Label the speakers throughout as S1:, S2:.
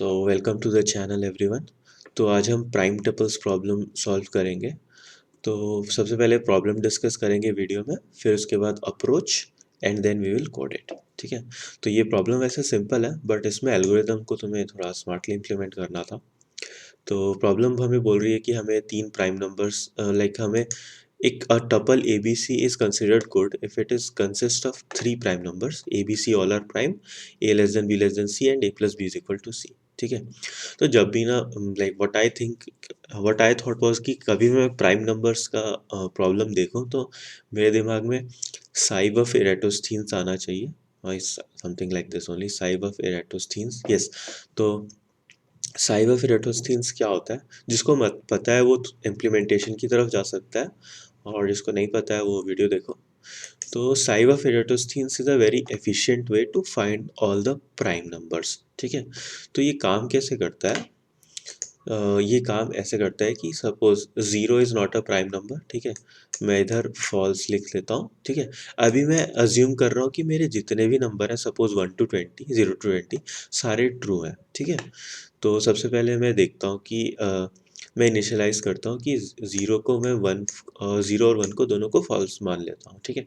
S1: Welcome to the channel everyone. तो आज हम प्राइम टपल्स प्रॉब्लम सॉल्व करेंगे। तो सबसे पहले प्रॉब्लम डिस्कस करेंगे वीडियो में, फिर उसके बाद approach and then we will code it. ठीक है। तो ये प्रॉब्लम वैसे सिंपल है, बट इसमें एल्गोरिथम को तुम्हें थोड़ा स्मार्टली इम्प्लीमेंट करना था। तो प्रॉब्लम हमें बोल रही है कि हमें तीन प्राइम नंबर्स लाइक हमें एक a tuple ABC is considered good if it is consist of three prime numbers ABC all are prime, A less than B less than C and A plus B is equal to C। ठीक है। तो जब भी ना like what I thought was कि कभी मैं prime numbers का प्रॉब्लम देखूं तो मेरे दिमाग में साइब ऑफ एराटोस्थीन्स आना चाहिए, something like this only, sieve of Eratosthenes, yes. तो साइब ऑफ एराटोस्थीन्स क्या होता है, जिसको मत पता है वो इम्प्लीमेंटेशन की तरफ जा सकता है, और जिसको नहीं पता है वो वीडियो देखो। तो sieve of Eratosthenes is a very efficient way to find all the prime numbers. ठीक है। तो ये काम कैसे करता है? ये काम ऐसे करता है कि suppose zero is not a prime number. ठीक है। मैं इधर फॉल्स लिख लेता हूँ। ठीक है। अभी मैं अज्यूम कर रहा हूँ कि मेरे जितने भी नंबर हैं, सपोज 1 to 20, 0 to 20, सारे ट्रू हैं। ठीक है। तो सबसे पहले मैं देखता हूँ कि मैं इनिशियलाइज़ करता हूँ कि ज़ीरो को मैं ज़ीरो और वन को दोनों को फॉल्स मान लेता हूँ। ठीक है।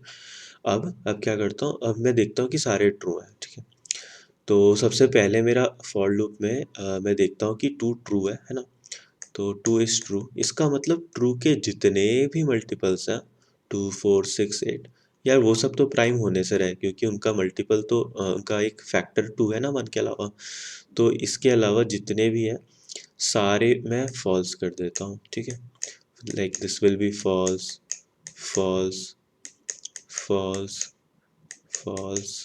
S1: अब क्या करता हूँ, अब मैं देखता हूँ कि सारे ट्रू हैं। ठीक है। तो सबसे पहले मेरा फॉर लूप में मैं देखता हूँ कि टू ट्रू है ना। तो टू इज़ ट्रू, इसका मतलब ट्रू के जितने भी मल्टीपल्स हैं, 2, 4, 6, 8, यार वो सब तो प्राइम होने से रहे, क्योंकि उनका मल्टीपल तो उनका एक फैक्टर टू है ना वन के अलावा। तो इसके अलावा जितने भी हैं सारे मैं फॉल्स कर देता हूँ। ठीक है। Like this will be false, false, false, false,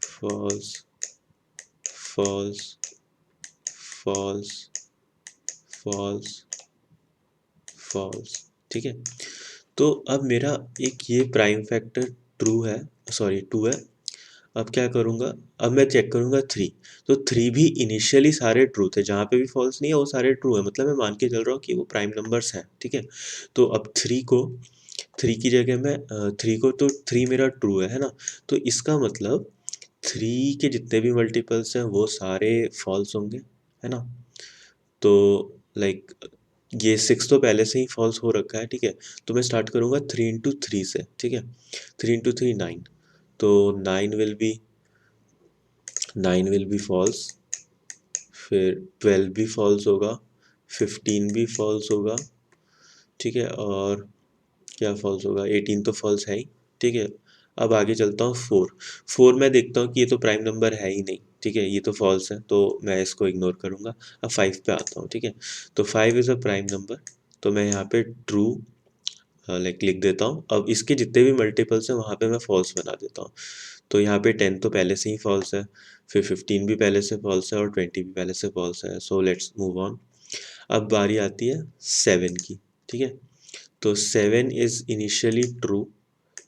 S1: false, false, false, false, false. ठीक है। तो अब मेरा एक ये प्राइम फैक्टर ट्रू है, सॉरी टू है। अब क्या करूँगा, अब मैं चेक करूँगा थ्री। तो थ्री भी इनिशियली सारे ट्रू थे, जहाँ पे भी फॉल्स नहीं है वो सारे ट्रू है, मतलब मैं मान के चल रहा हूँ कि वो प्राइम नंबर्स हैं। ठीक है। तो अब थ्री की जगह मैं थ्री को, तो थ्री मेरा ट्रू है ना। तो इसका मतलब थ्री के जितने भी मल्टीपल्स हैं वो सारे फॉल्स होंगे, है ना। तो लाइक ये सिक्स तो पहले से ही फॉल्स हो रखा है। ठीक है। तो मैं स्टार्ट करूँगा 3 into 3 से। ठीक है। 3 into 3 9। तो नाइन विल बी फॉल्स, फिर 12 भी फॉल्स होगा, 15 भी फॉल्स होगा। ठीक है। और क्या फॉल्स होगा, 18 तो फॉल्स है ही। ठीक है। अब आगे चलता हूँ फोर मैं देखता हूँ कि ये तो प्राइम नंबर है ही नहीं। ठीक है। ये तो फॉल्स है, तो मैं इसको इग्नोर करूँगा। अब फाइव पे आता हूँ। ठीक है। तो five is a prime number, तो मैं यहाँ पे ट्रू लाइक लिख देता हूँ। अब इसके जितने भी मल्टीपल्स हैं वहाँ पे मैं फॉल्स बना देता हूँ। तो यहाँ पे 10 तो पहले से ही फॉल्स है, फिर 15 भी पहले से फॉल्स है, और 20 भी पहले से फॉल्स है। So let's move on. अब बारी आती है 7 की। ठीक है। तो 7 इज़ इनिशियली ट्रू।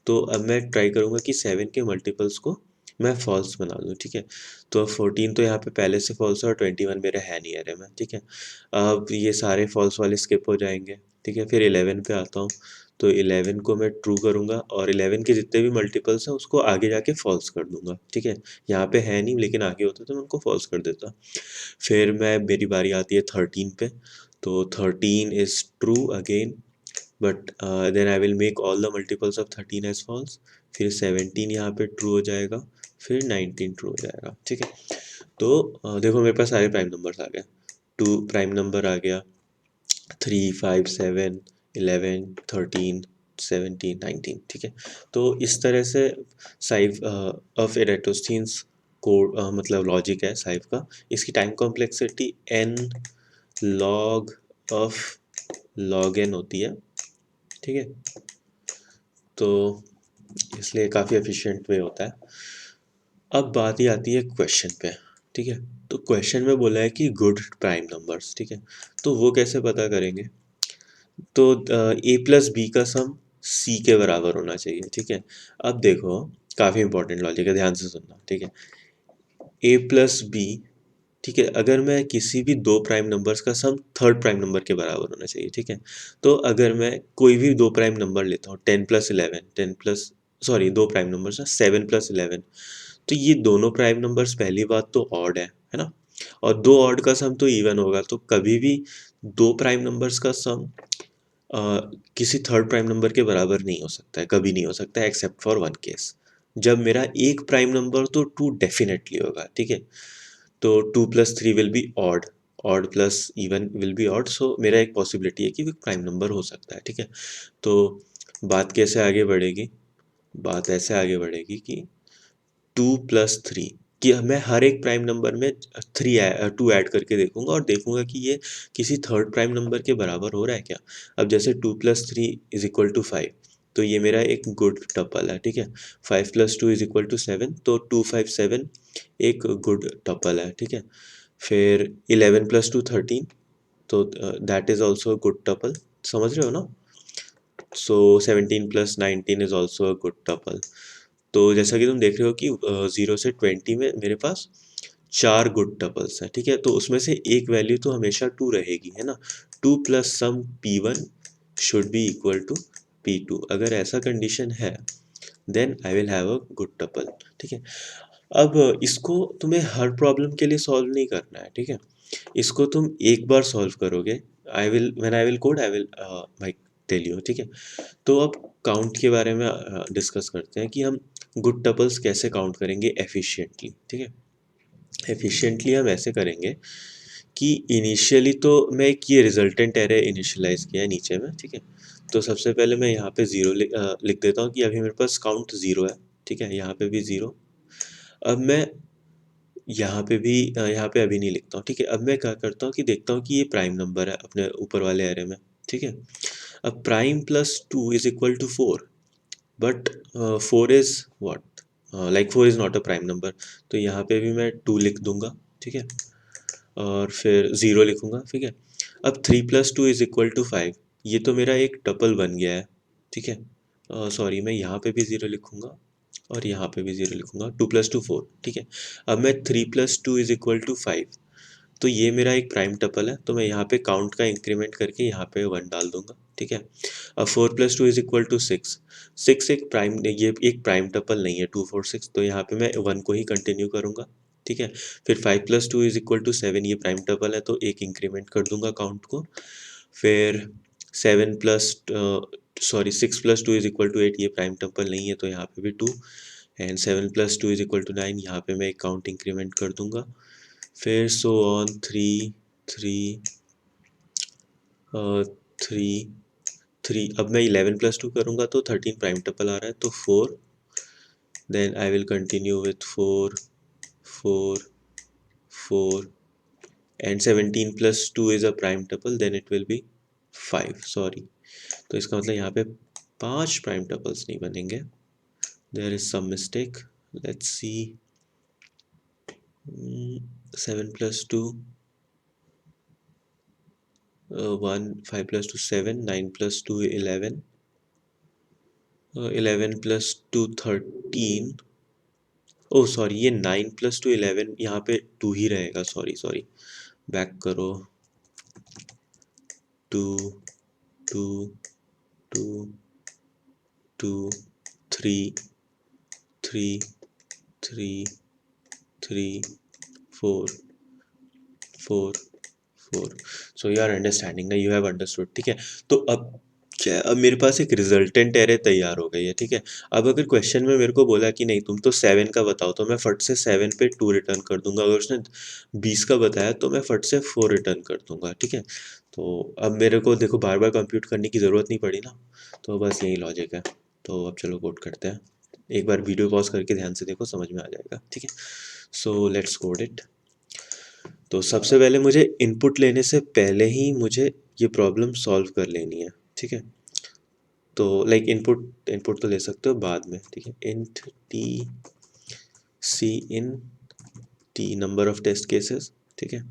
S1: तो अब मैं ट्राई करूँगा कि 7 के मल्टीपल्स को मैं फॉल्स बना दूँ। ठीक है। तो अब 14 तो यहाँ पे पहले से फॉल्स है, और 21 मेरा है नहीं अरे में। ठीक है। अब ये सारे फॉल्स वाले स्किप हो जाएंगे। ठीक है। फिर 11 पे आता हूँ। तो 11 को मैं ट्रू करूँगा, और 11 के जितने भी मल्टीपल्स हैं उसको आगे जाके फॉल्स कर दूंगा। ठीक है। यहाँ पे है नहीं, लेकिन आगे होता तो मैं उनको फॉल्स कर देता। फिर मेरी बारी आती है 13 पे। तो 13 is true again, but then I will make all the multiples of 13 as false. फिर 17 यहाँ पे ट्रू हो जाएगा, फिर 19 ट्रू हो जाएगा। ठीक है। तो देखो मेरे पास सारे प्राइम नंबर्स आ गए। टू प्राइम नंबर आ गया, 3, 5, 7, 11, 13, 17, 19। ठीक है। तो इस तरह से साइव ऑफ एराटोस्थीन्स को मतलब लॉजिक है साइव का। इसकी time complexity n log of log n होती है। ठीक है। तो इसलिए काफ़ी एफिशिएंट वे होता है। अब बात ही आती है क्वेश्चन पे। ठीक है। तो क्वेश्चन में बोला है कि गुड प्राइम नंबर्स। ठीक है। तो वो कैसे पता करेंगे? तो ए प्लस बी का सम सी के बराबर होना चाहिए। ठीक है। अब देखो, काफ़ी इंपॉर्टेंट लॉजिक है, ध्यान से सुनना। ठीक है। ए प्लस बी, ठीक है, अगर मैं किसी भी दो प्राइम नंबर्स का सम थर्ड प्राइम नंबर के बराबर होना चाहिए। ठीक है। तो अगर मैं कोई भी दो प्राइम नंबर लेता हूँ, 10+11, 10+ सॉरी दो प्राइम नंबर्स हैं, 7+11, तो ये दोनों प्राइम नंबर्स पहली बात तो ऑड है ना। और दो ऑड का सम तो इवन होगा, तो कभी भी दो प्राइम नंबर्स का सम किसी थर्ड प्राइम नंबर के बराबर नहीं हो सकता है, कभी नहीं हो सकता है, एक्सेप्ट फॉर वन केस। जब मेरा एक प्राइम नंबर, तो टू डेफिनेटली होगा, ठीक है। तो two plus three will be odd, odd plus even will be odd, so मेरा एक पॉसिबिलिटी है कि वो प्राइम नंबर हो सकता है, ठीक है। तो बात कैसे आगे बढ़ेगी, बात ऐसे आगे बढ़ेगी कि टू प्लस थ्री, कि मैं हर एक प्राइम नंबर में थ्री टू ऐड करके देखूंगा और देखूंगा कि ये किसी थर्ड प्राइम नंबर के बराबर हो रहा है क्या। अब जैसे two plus three is equal to five, तो ये मेरा एक गुड टपल है, ठीक है। Five plus two is equal to seven, तो टू फाइव सेवन एक गुड टपल है, ठीक है। फिर इलेवन प्लस टू थर्टीन, तो that is also good tuple, समझ रहे हो ना। So seventeen plus nineteen is also a good tuple. तो जैसा कि तुम देख रहे हो कि 0 से 20 में मेरे पास चार गुड टपल्स हैं, ठीक है। तो उसमें से एक वैल्यू तो हमेशा टू रहेगी, है ना। Two plus sum P1 should be equal to P2, अगर ऐसा कंडीशन है then I will have a good tuple, ठीक है। अब इसको तुम्हें हर प्रॉब्लम के लिए सॉल्व नहीं करना है, ठीक है। इसको तुम एक बार सॉल्व करोगे, I will when I will code I will like tell you, ठीक है। तो अब काउंट के बारे में डिस्कस करते हैं कि हम गुड टपल्स कैसे काउंट करेंगे एफिशिएंटली, ठीक है। एफिशिएंटली हम ऐसे करेंगे कि इनिशियली तो मैं एक ये रिजल्टेंट एरे इनिशियलाइज किया है नीचे में, ठीक है। तो सबसे पहले मैं यहाँ पे ज़ीरो लिख देता हूँ कि अभी मेरे पास काउंट ज़ीरो है, ठीक है। यहाँ पे भी ज़ीरो। अब मैं यहाँ पे भी यहाँ पे अभी नहीं लिखता हूँ, ठीक है। अब मैं क्या करता हूँ कि देखता हूँ कि ये प्राइम नंबर है अपने ऊपर वाले एरे में, ठीक है। अब prime plus two is equal to four, but four is what, like four is not a prime number, तो यहाँ पे भी मैं टू लिख दूंगा, ठीक है। और फिर ज़ीरो लिखूंगा, ठीक है। अब three plus two is equal to five, ये तो मेरा एक टपल बन गया है, ठीक है। सॉरी, मैं यहाँ पे भी ज़ीरो लिखूंगा और यहाँ पे भी ज़ीरो लिखूंगा, टू प्लस टू फोर, ठीक है। अब मैं three plus two is equal to five, तो ये मेरा एक प्राइम टपल है, तो मैं यहाँ पे काउंट का इंक्रीमेंट करके यहाँ पे वन डाल दूंगा, ठीक है। अब four plus two is equal to six, six एक प्राइम, ये एक प्राइम टपल नहीं है, टू फोर सिक्स, तो यहाँ पे मैं वन को ही कंटिन्यू करूँगा, ठीक है। फिर five plus two is equal to seven, ये प्राइम टपल है, तो एक इंक्रीमेंट कर दूंगा काउंट को। फिर seven plus sorry six plus two is equal to eight, ये प्राइम टपल नहीं है, तो यहाँ पे भी two. And seven plus two is equal to nine, यहाँ पे मैं एक काउंट इंक्रीमेंट कर दूंगा। फिर so on three, three, three, three. अब मैं इलेवन प्लस टू करूँगा तो थर्टीन प्राइम टपल आ रहा है, तो four, then I will continue with four, four, four, and seventeen plus two is a prime tuple, then it will be five, sorry. तो इसका मतलब यहाँ पे पांच प्राइम टपल्स नहीं बनेंगे, there is some mistake, let's see. Seven plus two one, five plus two seven, nine plus two eleven, eleven plus two thirteen, oh sorry, ये nine plus two eleven, यहाँ पे टू ही रहेगा, sorry sorry, back करो। Two, two, two, two, three, three, three, three, four, four, four. So you are understanding ना, you have understood, ठीक है। तो अब क्या है, अब मेरे पास एक रिजल्टेंट एरे तैयार हो गई है, ठीक है। अब अगर क्वेश्चन में मेरे को बोला कि नहीं तुम तो सेवन का बताओ, तो मैं फट से सेवन पे टू रिटर्न कर दूंगा। अगर उसने 20 का बताया तो मैं फट से फोर रिटर्न कर दूंगा, ठीक है। तो अब मेरे को देखो बार बार कंप्यूट करने की ज़रूरत नहीं पड़ी ना, तो बस यही लॉजिक है। तो अब चलो कोड करते हैं, एक बार वीडियो पॉज करके ध्यान से देखो, समझ में आ जाएगा, ठीक है। So let's code it. तो सबसे पहले मुझे इनपुट लेने से पहले ही मुझे ये प्रॉब्लम सॉल्व कर लेनी है, ठीक है। तो लाइक इनपुट इनपुट तो ले सकते हो बाद में, ठीक है। Int T C in T number of test cases, ठीक है।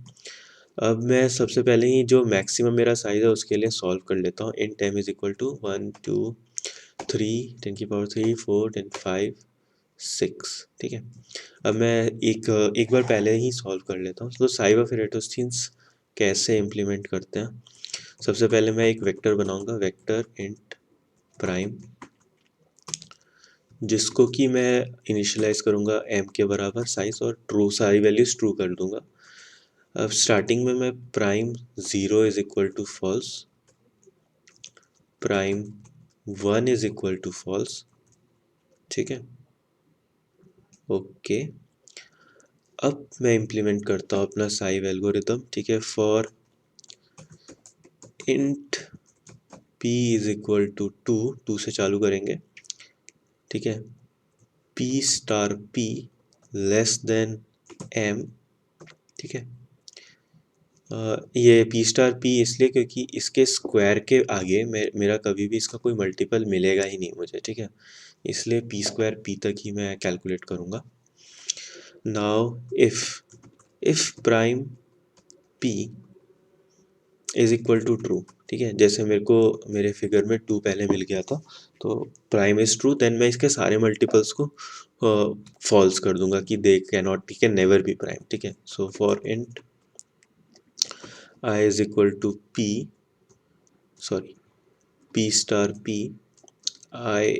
S1: अब मैं सबसे पहले ही जो मैक्सिमम मेरा साइज है उसके लिए सॉल्व कर लेता हूँ। Int m is equal to one two three, 10 की पावर 3, 4, 10 5, 6, ठीक है। अब मैं एक बार पहले ही सॉल्व कर लेता हूँ। तो साइब ऑफ इरेटोस्थीन्स कैसे इम्प्लीमेंट करते हैं, सबसे पहले मैं एक वेक्टर बनाऊंगा, वेक्टर इंट प्राइम, जिसको कि मैं इनिशियलाइज करूंगा m के बराबर साइज और ट्रू, सारी वैल्यूज ट्रू कर दूंगा। अब स्टार्टिंग में मैं prime 0 is equal to false, prime 1 is equal to false, ठीक है, ओके। अब मैं इम्प्लीमेंट करता हूँ अपना साइव एल्गोरिदम, ठीक है, for int p is equal to 2 से चालू करेंगे, ठीक है, p star p less than m, ठीक है। ये p स्टार p इसलिए क्योंकि इसके स्क्वायर के आगे मेरा कभी भी इसका कोई मल्टीपल मिलेगा ही नहीं मुझे, ठीक है, इसलिए p स्क्वायर p तक ही मैं कैलकुलेट करूँगा। Now if prime p is equal to true, ठीक है, जैसे मेरे को मेरे फिगर में 2 पहले मिल गया था, तो प्राइम इज ट्रू, देन मैं इसके सारे मल्टीपल्स को फॉल्स कर दूंगा कि दे कैनॉट, ठीक है, नेवर बी प्राइम, ठीक है। So for int i is equal to p, sorry, p star p i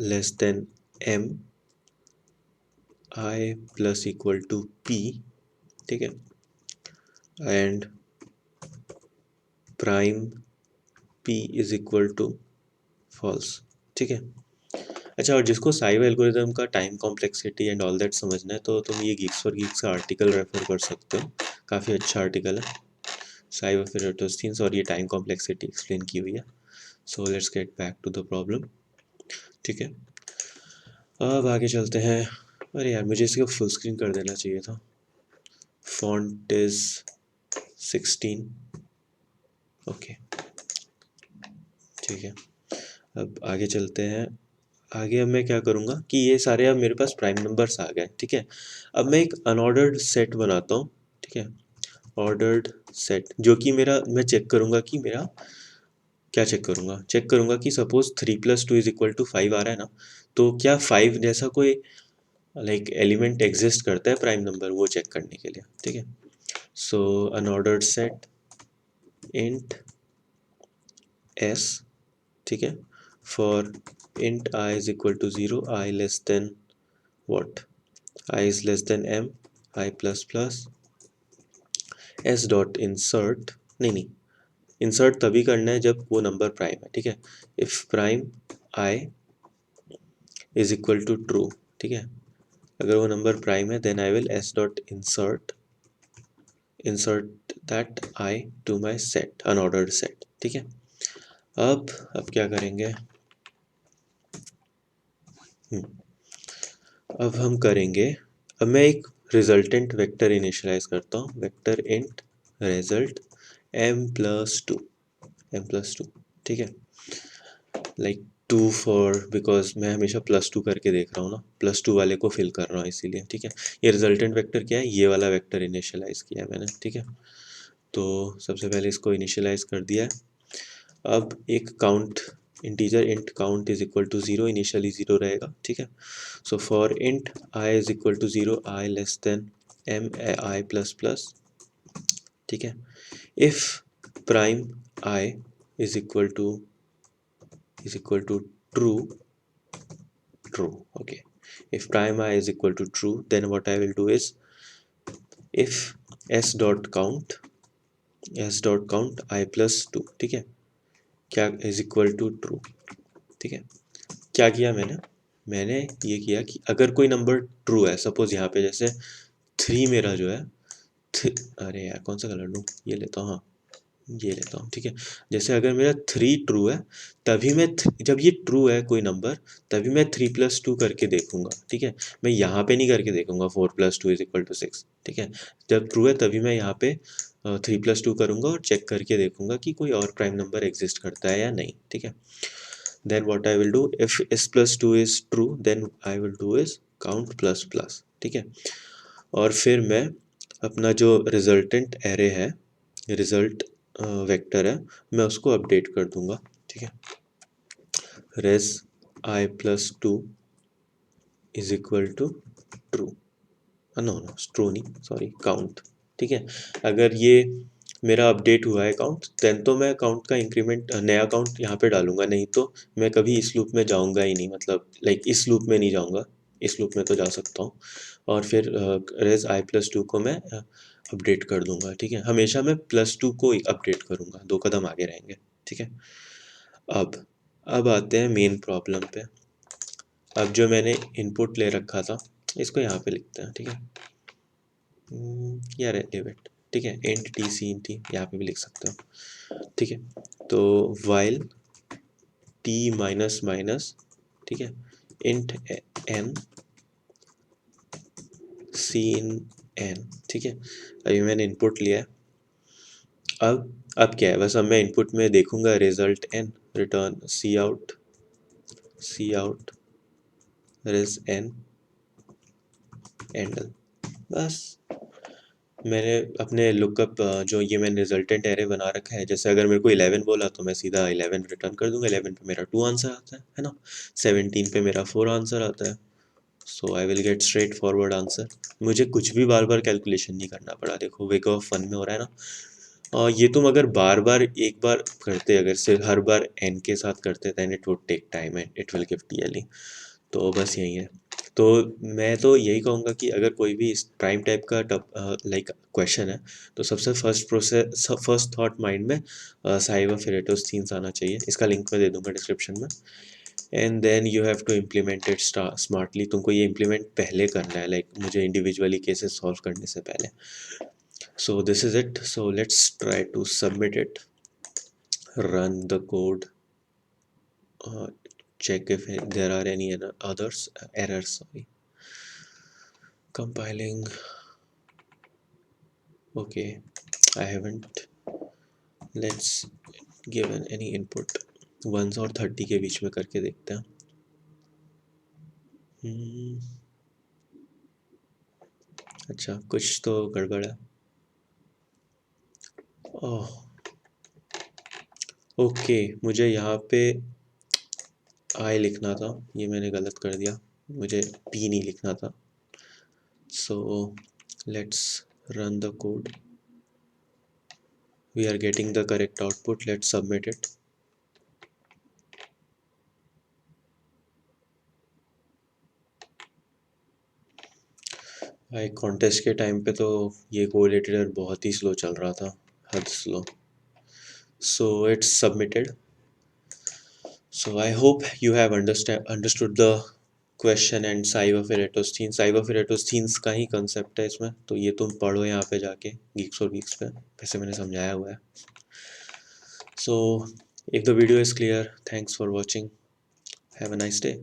S1: less than m, i plus equal to p, ठीक है, and prime p is equal to false, ठीक है। अच्छा, और जिसको sieve algorithm का time complexity and all that समझना है तो तुम ये गीक्स फॉर गीक्स का आर्टिकल रेफर कर सकते हो, काफ़ी अच्छा आर्टिकल है, साइव ऑफ एरोटोस्थीन्स, और ये टाइम कॉम्प्लेक्सिटी एक्सप्लेन की हुई है। So let's get back to the problem, ठीक है। अब आगे चलते हैं। अरे यार, मुझे इसको फुल स्क्रीन कर देना चाहिए था। फॉन्ट इज 16, ओके, ठीक है। अब आगे चलते हैं। आगे अब मैं क्या करूँगा कि ये सारे अब मेरे पास प्राइम नंबर्स आ गए, ठीक है। अब मैं एक अनऑर्डर्ड सेट बनाता हूँ, ठीक है, ऑर्डर्ड सेट, जो कि मेरा, मैं चेक करूँगा कि मेरा, क्या चेक करूँगा, चेक करूँगा कि सपोज 3 + 2 इज इक्वल टू 5 आ रहा है ना, तो क्या 5 जैसा कोई लाइक एलिमेंट एग्जिस्ट करता है प्राइम नंबर, वो चेक करने के लिए, ठीक है। So unordered set int s, ठीक है, for int i is equal to 0, i less than what, i is less than m, i plus plus s dot insert, नहीं, इंसर्ट तभी करना है जब वो नंबर प्राइम है, ठीक है। If prime i is equal to true, ठीक है, अगर वो नंबर प्राइम है then I will s dot insert that i to my set, unordered set, ठीक है। अब क्या करेंगे, अब हम करेंगे, अब मैं एक रिजल्टेंट वेक्टर इनिशियलाइज करता हूँ, वेक्टर इंट रिजल्ट m+2, ठीक है, लाइक 2 फॉर, बिकॉज मैं हमेशा +2 करके देख रहा हूँ ना, +2 वाले को फिल कर रहा हूँ इसीलिए, ठीक है। ये रिजल्टेंट वेक्टर क्या है, ये वाला वेक्टर इनिशियलाइज किया है मैंने, ठीक है। तो सबसे पहले इसको इनिशियलाइज कर दिया है। अब एक count integer int count is equal to 0, initially 0 रहेगा, ठीक है। So for int i is equal to 0, i less than m, i plus plus, ठीक है। If prime i is equal to true, okay. If prime I is equal to true, then what I will do is, if s dot count I plus 2, ठीक है, क्या is equal to true, ठीक है। क्या किया मैंने ये किया कि अगर कोई नंबर ट्रू है, सपोज यहाँ पे जैसे 3 मेरा जो है, अरे यार कौन सा कलर लूँ, ये लेता हूँ, हाँ ये लेता हूँ, ठीक है। जैसे अगर मेरा 3 ट्रू है, तभी मैं जब ये ट्रू है कोई नंबर, तभी मैं 3 + 2 करके देखूंगा, ठीक है। मैं यहाँ पे नहीं करके देखूंगा 4 + 2 = 6, ठीक है। जब ट्रू है तभी मैं यहाँ पे 3 + 2 करूंगा और चेक करके देखूंगा कि कोई और प्राइम नंबर एग्जिस्ट करता है या नहीं, ठीक है। Then what I will do, if s + 2 is true, then I will do is count plus plus, ठीक है। और फिर मैं अपना जो रिजल्टेंट एरे है, रिजल्ट वेक्टर है, मैं उसको अपडेट कर दूंगा, ठीक है। Res i plus 2 is equal to true, no true नहीं, सॉरी, काउंट, ठीक है। अगर ये मेरा अपडेट हुआ है काउंट, देन तो मैं काउंट का इंक्रीमेंट, नया काउंट यहाँ पे डालूंगा, नहीं तो मैं कभी इस लूप में जाऊंगा ही नहीं, मतलब लाइक इस लूप में नहीं जाऊंगा, इस लूप में तो जा सकता हूँ, और फिर रेज i+2 को मैं अपडेट कर दूंगा, ठीक है। हमेशा मैं +2 को अपडेट करूंगा, 2 कदम आगे रहेंगे, ठीक है। अब अब आते हैं मेन प्रॉब्लम पे। अब जो मैंने इनपुट ले रखा था, इसको यहाँ पे लिखते हैं, ठीक है। या रेलिवेंट, ठीक है, int T C in T यहाँ पे भी लिख सकते हो, ठीक है। तो वाइल टी माइनस माइनस, ठीक है, int n c in n, ठीक है। अभी मैंने इनपुट लिया है। अब क्या है, बस अब मैं इनपुट में देखूंगा रिजल्ट एन, रिटर्न सी आउट रिज एन एंडल। बस मैंने अपने लुकअप जो ये मैंने रिजल्टेंट एरे बना रखा है, जैसे अगर मेरे को 11 बोला तो मैं सीधा 11 रिटर्न कर दूंगा। 11 पे मेरा 2 आंसर आता है ना। 17 पे मेरा 4 आंसर आता है। So I will get straightforward answer. मुझे कुछ भी बार बार कैलकुलेशन नहीं करना पड़ा। देखो वेक ऑफ फन में हो रहा है ना। और ये तुम अगर बार बार एक बार करते, अगर सिर्फ हर बार एन के साथ करते, then it would take time and it will give TLE. तो बस यही है। तो मैं तो यही कहूँगा कि अगर कोई भी इस प्राइम टाइप का लाइक क्वेश्चन है, तो सबसे फर्स्ट थॉट माइंड में साइवा फिरेटोस थीम्स आना चाहिए। इसका लिंक मैं दे दूंगा डिस्क्रिप्शन में। And then you have to implement it smartly. तुमको ये इम्प्लीमेंट पहले करना है, लाइक मुझे इंडिविजुअली केसेस सॉल्व करने से पहले। So this is it. So let's try to submit it. Run the code. Check if there are any others errors. Sorry. Compiling. Okay, I haven't. Let's give any input. 1 और 30 के बीच में करके देखते हैं। अच्छा, कुछ तो गड़बड़ है। ओह, ओके, मुझे यहाँ पे आई लिखना था, ये मैंने गलत कर दिया। मुझे पी नहीं लिखना था। So let's run the code. We are getting the correct output. Let's submit it. भाई कॉन्टेस्ट के टाइम पे तो ये कोड एडिटर बहुत ही स्लो चल रहा था, हद slow. So it's submitted. So I hope you have understood the question and sieve of Eratosthenes का ही कंसेप्ट है इसमें। तो ये तुम पढ़ो यहाँ पे जाके गीक्स और वीक्स पे, वैसे मैंने समझाया हुआ है। So if the video is clear, thanks for watching. Have a nice day.